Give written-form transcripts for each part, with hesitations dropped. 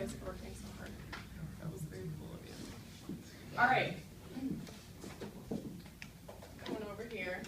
guys for working so hard. That was very cool of you. All right. Going over here.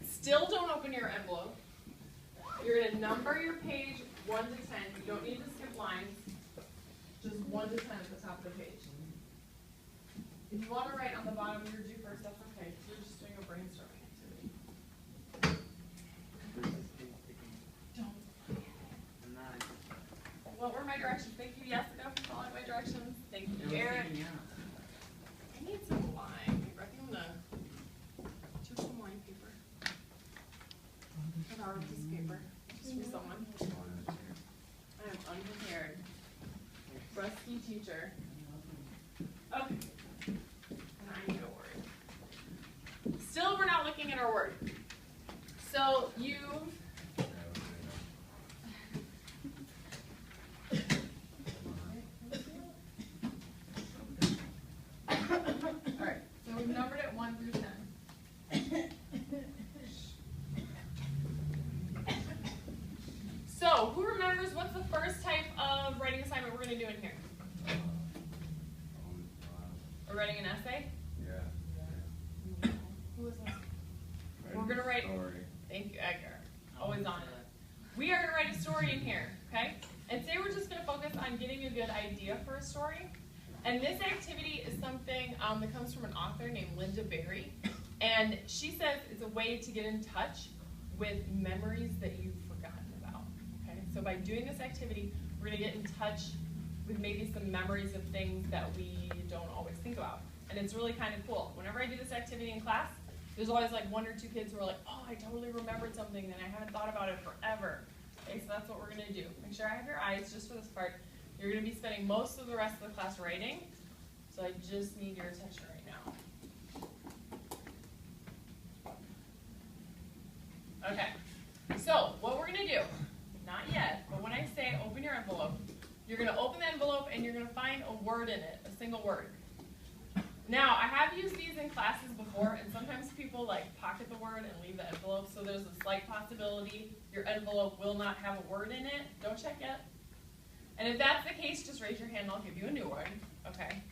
Still don't open your envelope. You're going to number your page 1 to 10. You don't need to skip lines. Just 1 to 10 at the top of the page. If you want to write on the bottom of your do first, that's okay. You're just doing a brainstorming activity. Don't. What were my directions? Thank you, Jessica, for following my directions. Thank you, Eric. I need some line paper. I think I'm going to choose some line paper. Or piece of paper. Just for someone. I am unprepared. Rusty teacher. Okay. And I need a word. Still, we're not looking at our word. So you. All right. So we've numbered it 1 through 10. So, who remembers what's the first type of writing assignment we're going to do in here? We're writing an essay? Yeah. Who was that? We're going to write. Story. Thank you, Edgar. Always on it. We are going to write a story in here, okay? And today we're just going to focus on getting a good idea for a story. And this activity is something that comes from an author named Linda Berry. And she says it's a way to get in touch with memories that you've forgotten about. Okay? So by doing this activity, we're going to get in touch with maybe some memories of things that we don't always think about. And it's really kind of cool. Whenever I do this activity in class, there's always like 1 or 2 kids who are like, oh, I totally remembered something and I haven't thought about it forever. Okay, so that's what we're going to do. Make sure I have your eyes just for this part. You're going to be spending most of the rest of the class writing, so I just need your attention right now. Okay, so what we're going to do, not yet, but when I say open your envelope, you're going to open the envelope and you're going to find a word in it, a single word. Now, I have used these in classes before, and sometimes people like pocket the word and leave the envelope, so there's a slight possibility your envelope will not have a word in it. Don't check yet. And if that's the case, just raise your hand and I'll give you a new word. Okay.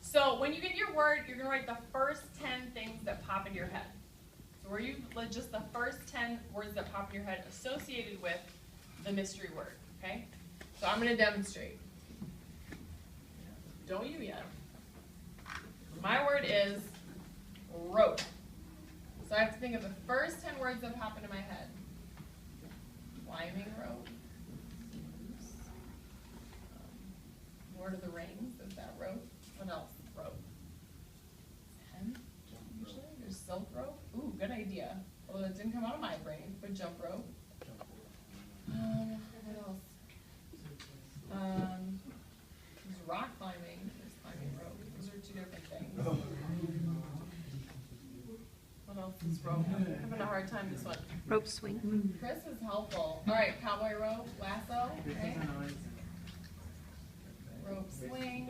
So when you get your word, you're going to write the first 10 things that pop into your head. So where you just the first 10 words that pop in your head associated with the mystery word. Okay. So I'm going to demonstrate. Don't you yet. My word is rope. So I have to think of the first 10 words that pop into my head. Climbing rope. Lord of the Rings, is that rope? What else? Rope. 10? Usually there's silk rope. Ooh, good idea. Although it didn't come out of my brain, but jump rope. What else? There's rock climbing. There's climbing rope. Those are 2 different things. What else is rope? I'm having a hard time this one. Rope swing. Chris is helpful. All right, cowboy rope, lasso, okay? Rope swing.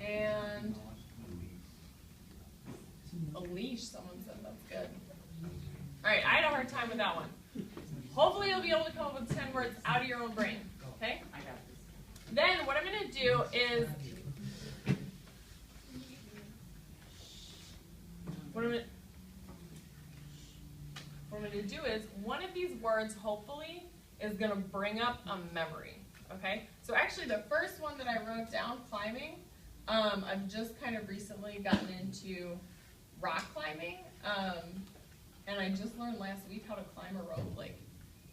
And a leash, someone said that's good. All right, I had a hard time with that one. Hopefully you'll be able to come up with 10 words out of your own brain, okay? I got this. Then what I'm going to do is, what I'm going to do is, one of these words, hopefully, is going to bring up a memory, okay? So actually the first one that I wrote down, climbing, I've just kind of recently gotten into rock climbing, and I just learned last week how to climb a rope, like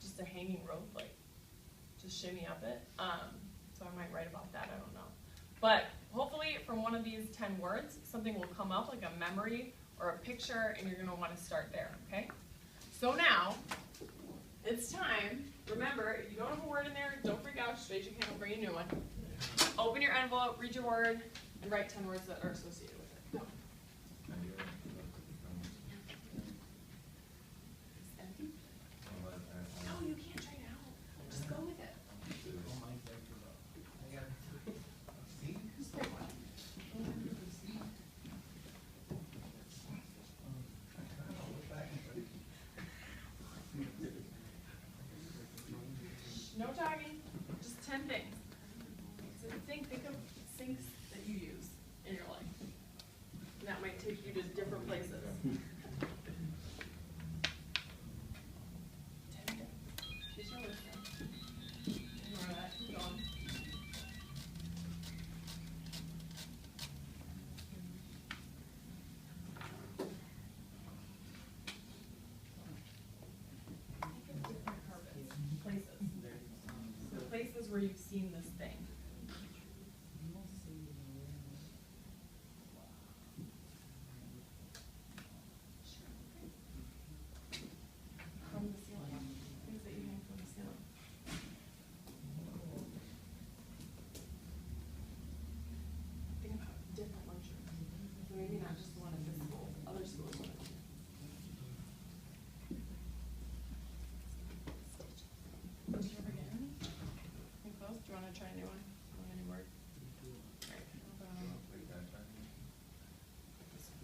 just a hanging rope, like just shimmy up it. So I might write about that, I don't know. But hopefully from one of these 10 words, something will come up like a memory or a picture, and you're going to want to start there, okay? So now, it's time. Remember, if you don't have a word in there, don't freak out, just raise your hand, I'll bring you a new one. Open your envelope, read your word, and write 10 words that are associated with it. Go. No, you can't try now. Just go with it. Just pick one. No jogging, just 10 things. So think of sinks that you use in your life. And that might take you to different places. 10 things. Here's your list then. Ignore that, keep going. Places where you've seen this thing. From the ceiling. Things that you hang from the ceiling. Think about different lunchrooms. So maybe not just the one at this school, other schools. Did you ever get any? Think close? Do you want to try a new one? Want a new word? Right.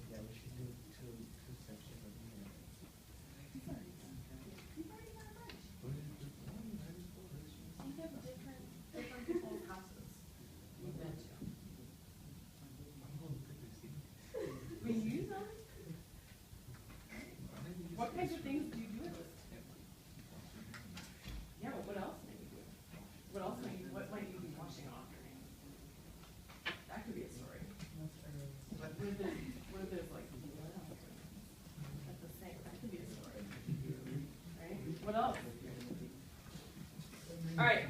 Yeah, we should do two sections of the year. You've already done a bunch. Think of different people's houses you've been to. We use them? What kinds of things do you do with this? Yeah, but what else might you do? What might you be washing off your hands? That could be a story. What if there's like blood on the at the sink? That could be a story. Right? What else? Alright.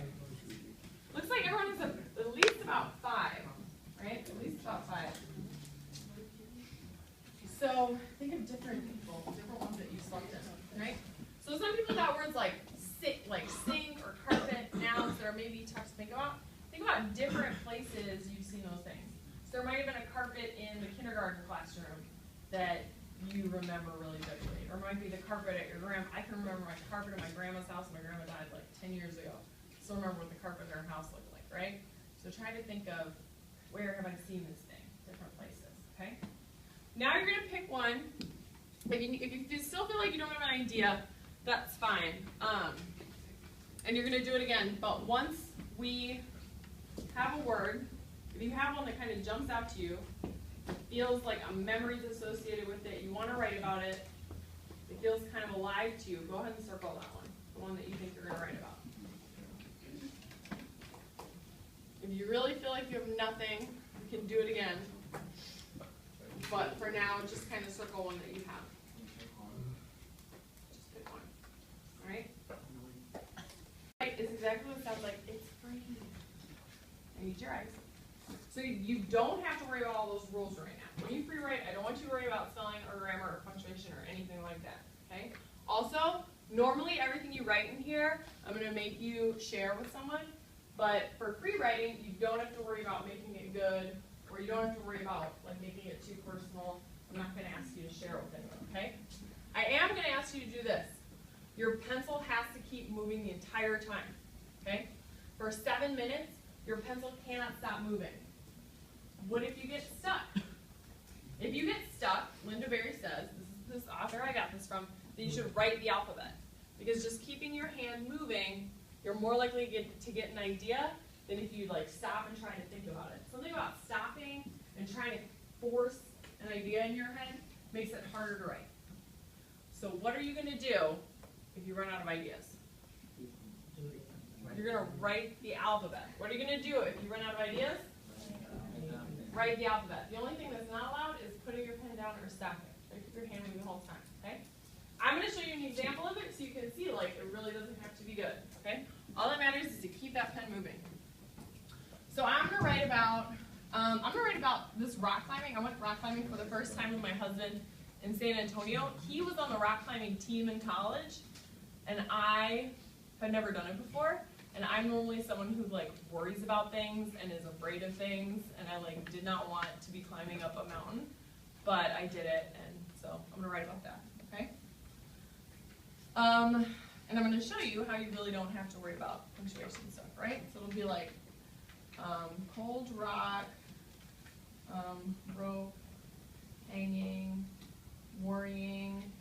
Looks like everyone has at least about 5. Right? At least about 5. So think of different people, different ones that you slept in, right? So some people got words like sink or carpet, nouns that are maybe tough to think about. Think about different places you've seen those things. So there might have been a carpet in the kindergarten classroom that you remember really vividly. Or it might be the carpet at your I can remember my carpet at my grandma's house. My grandma died like 10 years ago. Still remember what the carpet in her house looked like, right? So try to think of where have I seen this thing? Different places, okay? Now you're going to pick one. If you still feel like you don't have an idea, that's fine. And you're going to do it again. But once we have a word, if you have one that kind of jumps out to you, feels like a memory's associated with it, you want to write about it, it feels kind of alive to you, go ahead and circle that one, the one that you think you're going to write about. If you really feel like you have nothing, you can do it again. But for now, just kind of circle one that you have. Just pick one. All right? It's exactly what it sounds like. It's free. I need your eyes. So you don't have to worry about all those rules right now. When you free write, I don't want you to worry about spelling or grammar or punctuation or anything like that. Okay? Also, normally everything you write in here, I'm going to make you share with someone. But for free writing, you don't have to worry about making it good, or you don't have to worry about like making it too personal. I'm not going to ask you to share with anyone, okay? I am going to ask you to do this. Your pencil has to keep moving the entire time, okay? For 7 minutes, your pencil cannot stop moving. What if you get stuck? If you get stuck, Linda Berry says, this is this author I got this from, that you should write the alphabet. Because just keeping your hand moving, you're more likely to get an idea than if you like stop and try to think about it. Something about stopping and trying to force an idea in your head makes it harder to write. So what are you going to do if you run out of ideas? You're going to write the alphabet. What are you going to do if you run out of ideas? Write the alphabet. The only thing that's not allowed is putting your pen down or stopping. So keep your hand moving the whole time, okay? I'm going to show you an example of it so you can see like it really doesn't have to be good, okay? All that matters is to keep that pen moving. So I'm going to write about this rock climbing. I went rock climbing for the first time with my husband in San Antonio. He was on the rock climbing team in college, and I had never done it before. And I'm normally someone who like worries about things and is afraid of things, and I like did not want to be climbing up a mountain, but I did it, and so I'm going to write about that, okay? And I'm going to show you how you really don't have to worry about punctuation stuff, right? So it'll be like cold rock, rope, hanging, worrying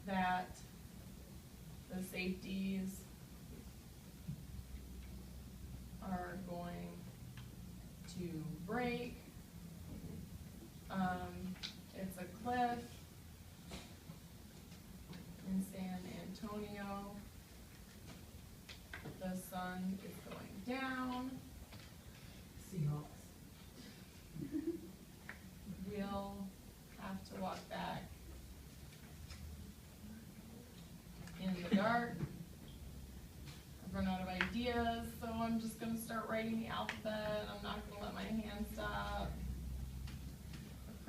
that the safeties to break. It's a cliff in San Antonio. The sun is going down. Seahawks. We'll have to walk back in the dark. I've run out of ideas, so I'm just gonna start writing the alphabet. I'm not gonna let my hand stop.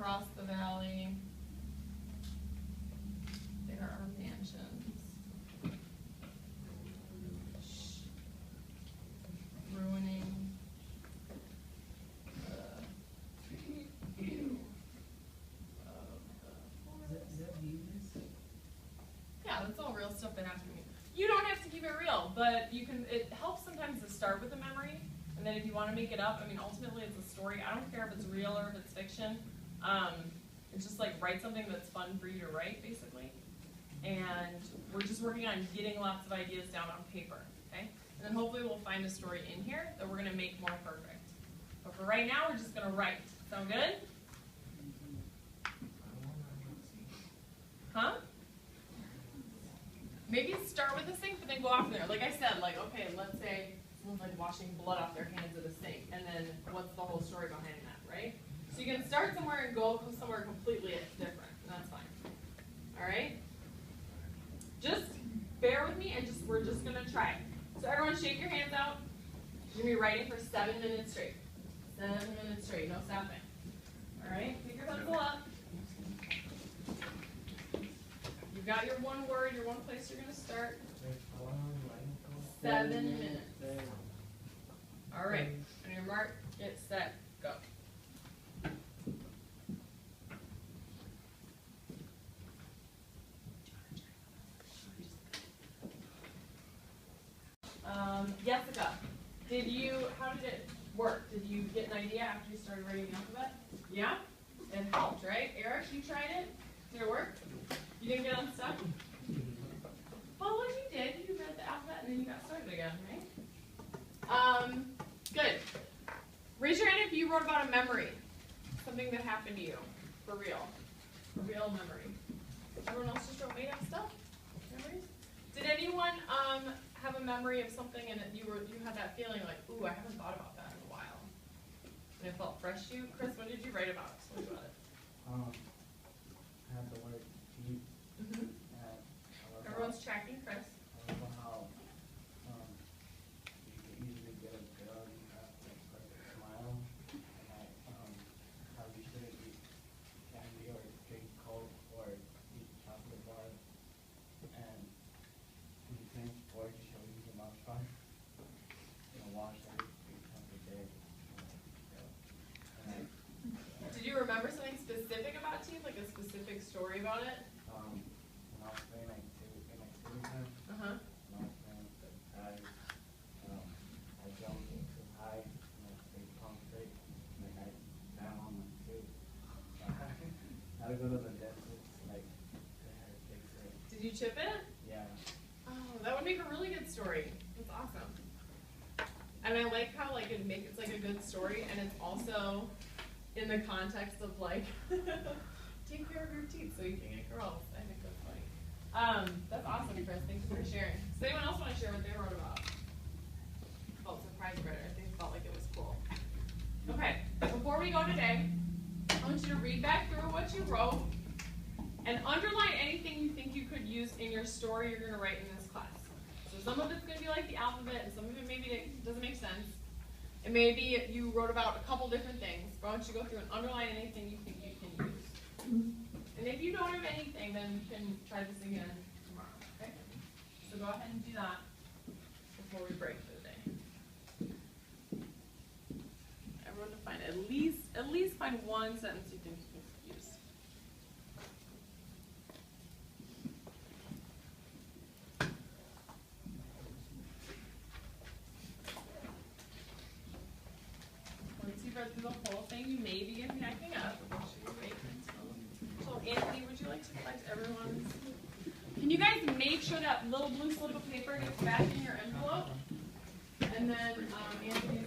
Across the valley, there are mansions. Ruining the view of the Is that Venus? Yeah, that's all real stuff that happens to me. You don't have to keep it real, but you can. It helps sometimes to start with a memory, and then if you want to make it up, I mean, ultimately it's a story. I don't care if it's real or if it's fiction. It's just like write something that's fun for you to write, basically. And we're just working on getting lots of ideas down on paper, okay? And then hopefully we'll find a story in here that we're gonna make more perfect. But for right now, we're just gonna write. Sound good? Huh? Maybe start with the sink, but then go off from there. Like I said, like, okay, let's say someone's like washing blood off their hands at a sink, and then what's the whole story behind that, right? So you can start somewhere and go somewhere completely different, and that's fine. All right? Just bear with me, and we're just gonna try it. So everyone shake your hands out. You're gonna be writing for 7 minutes straight. 7 minutes straight, no stopping. All right, pick your pencil up. You've got your one word, your one place you're gonna start. 7 minutes. All right, on your mark, get set, go. Jessica, how did it work? Did you get an idea after you started writing the alphabet? Yeah? It helped, right? Eric, you tried it? Did it work? You didn't get unstuck? Well, what you did, you read the alphabet and then you got started again, right? Good. Raise your hand if you wrote about a memory. Something that happened to you. For real. A real memory. Everyone else just wrote made up stuff? Memories? Did anyone have a memory of something and you had that feeling like, ooh, I haven't thought about that in a while. And it felt fresh to you? Chris, what did you write about? Tell me about it. I have the word deep. Mm-hmm. Everyone's tracking Chris. I love how you can easily get a girl, you have to like a smile, and how you shouldn't eat candy or drink Coke or eat chocolate bars, and when you finish sport, you should use your mouthwash. Wash every 3 times a day. Did you remember something specific about teeth, like a specific story about it? When I was playing like in activity time, Uh-huh. when I was playing with the guys, I jumped too high, and they pumped straight, and I fell on my tooth. I had to go to the dentist, like, to fix it. Did you chip it? Yeah. Oh, that would make a really good story. That's awesome. And I like how like it's like a good story, and it's also in the context of like take care of your teeth so you can get girls. I think that's funny. That's awesome, Chris. Thank you for sharing. Does anyone else want to share what they wrote about? Oh, surprise writer. I think felt like it was cool. Okay, before we go today, I want you to read back through what you wrote and underline anything you think you could use in your story you're going to write in this class. So some of it's going to be like the alphabet, and some of it maybe doesn't make sense. And maybe you wrote about a couple different things. But I want you to go through and underline anything you think you can use. And if you don't have anything, then you can try this again tomorrow. Okay? So go ahead and do that before we break for the day. Everyone to find at least find one sentence you think you can use. Once you've read through the whole thing, you may begin packing up. So Anthony, would you like to collect everyone's? Can you guys make sure that little blue slip of paper gets back in your envelope? And then Anthony